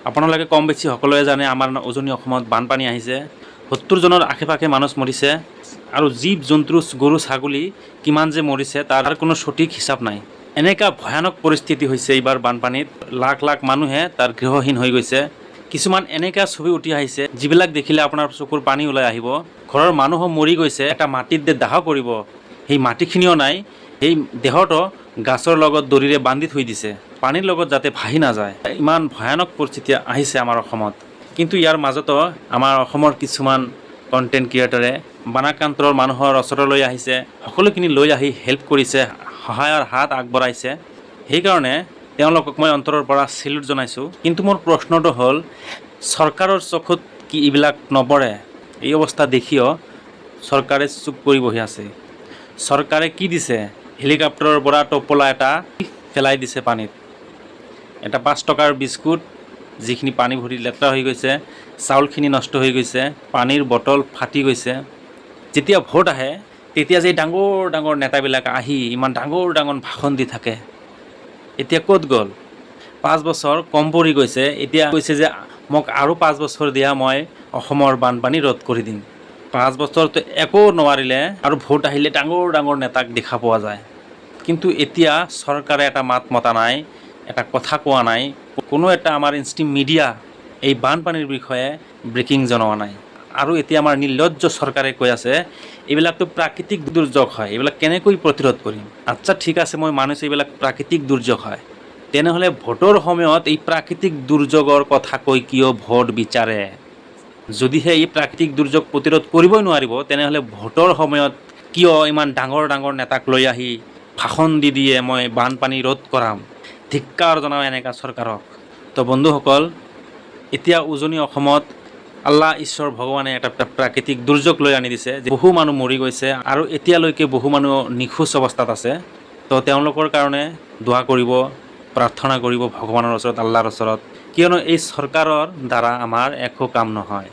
আপোনালোকে কম বেছি সকলোৱে জানে আমাৰ উজনি অসমত বানপানী আহিছে। 70 জনৰ আশে-পাশে মানুহ মৰিছে আৰু জীৱ জন্তু গৰু ছাগলী কিমান যে মৰিছে তাৰ কোনো সঠিক হিচাপ নাই। এনেকা ভয়ানক পৰিস্থিতি হৈছে এইবাৰ বানপানীত। লাখ লাখ মানুহে তাৰ গৃহহীন হৈ গৈছে। কিছুমান এনেকা ছবি উঠি আহিছে যিবিলাক দেখিলে আপোনাৰ চকুৰ পানী ওলাই আহিব। ঘৰৰ মানুহো মৰি গৈছে, এটা মাটিত দাহ কৰিব, সেই মাটিখিনিও নাই। সেই দেহটো গাছৰ লগত দৰিৰে বান্ধি থৈ দিছে, পানীৰ লগত যাতে ভাহি নাযায়। ইমান ভয়ানক পৰিস্থিতি আহিছে আমাৰ অসমত। কিন্তু ইয়াৰ মাজতো আমাৰ অসমৰ কিছুমান কণ্টেণ্ট ক্ৰিয়েটৰে বানাক্ৰান্তৰ মানুহৰ ওচৰলৈ আহিছে, সকলোখিনি লৈ আহি হেল্প কৰিছে, সহায়ৰ হাত আগবঢ়াইছে। সেইকাৰণে তেওঁলোকক মই অন্তৰৰ পৰা চেলুট জনাইছোঁ। কিন্তু মোৰ প্ৰশ্নটো হ'ল, চৰকাৰৰ চকুত কি এইবিলাক নপৰে? এই অৱস্থা দেখিও চৰকাৰে চুপ কৰি বহি আছে। চৰকাৰে কি দিছে? হেলিকপ্টাৰৰ পৰা টোপোলা এটা পেলাই দিছে পানীত। এটা 5 টকাৰ বিস্কুট যিখিনি পানী ভৰি লেতেৰা হৈ গৈছে, চাউলখিনি নষ্ট হৈ গৈছে, পানীৰ বটল ফাটি গৈছে। যেতিয়া ভোট আহে তেতিয়া যে ডাঙৰ ডাঙৰ নেতাবিলাক আহি ইমান ডাঙৰ ডাঙৰ ভাষণ দি থাকে, এতিয়া ক'ত গ'ল? 5 বছৰ কম পৰি গৈছে, এতিয়া কৈছে যে মোক আৰু 5 বছৰ দিয়া, মই অসমৰ বানপানী ৰোধ কৰি দিম। 5 বছৰতো একো নোৱাৰিলে আৰু ভোট আহিলে ডাঙৰ ডাঙৰ নেতাক দেখা পোৱা যায়। কিন্তু এতিয়া চৰকাৰে এটা মাত মতা নাই, এটা কথা কোৱা নাই, কোনো এটা আমাৰ ষ্ট্ৰীম মিডিয়া এই বানপানীৰ বিষয়ে ব্ৰেকিং জনোৱা নাই। আৰু এতিয়া আমাৰ নিৰ্লজ্জ চৰকাৰে কৈ আছে এইবিলাকতো প্ৰাকৃতিক দুৰ্যোগ হয়, এইবিলাক কেনেকৈ প্ৰতিৰোধ কৰিম? আচ্ছা ঠিক আছে, মই মানিছোঁ এইবিলাক প্ৰাকৃতিক দুৰ্যোগ হয়। তেনেহ'লে ভোটৰ সময়ত এই প্ৰাকৃতিক দুৰ্যোগৰ কথা কৈ কিয় ভোট বিচাৰে? যদিহে এই প্ৰাকৃতিক দুৰ্যোগ প্ৰতিৰোধ কৰিবই নোৱাৰিব, তেনেহ'লে ভোটৰ সময়ত কিয় ইমান ডাঙৰ ডাঙৰ নেতাক লৈ আহি ভাষণ দি দিয়ে মই বানপানী ৰোধ কৰাম? ধিক্কাৰ জনাওঁ এনেকা চৰকাৰক। তো বন্ধুসকল, এতিয়া উজনি অসমত আল্লাহ ঈশ্বৰ ভগৱানে এটা প্ৰাকৃতিক দুৰ্যোগ লৈ আনি দিছে। বহু মানুহ মৰি গৈছে আৰু এতিয়ালৈকে বহু মানুহ নিখোজ অৱস্থাত আছে। তো তেওঁলোকৰ কাৰণে দোৱা কৰিব, প্ৰাৰ্থনা কৰিব ভগৱানৰ ওচৰত, আল্লাহৰ ওচৰত, কিয়নো এই চৰকাৰৰ দ্বাৰা আমাৰ একো কাম নহয়।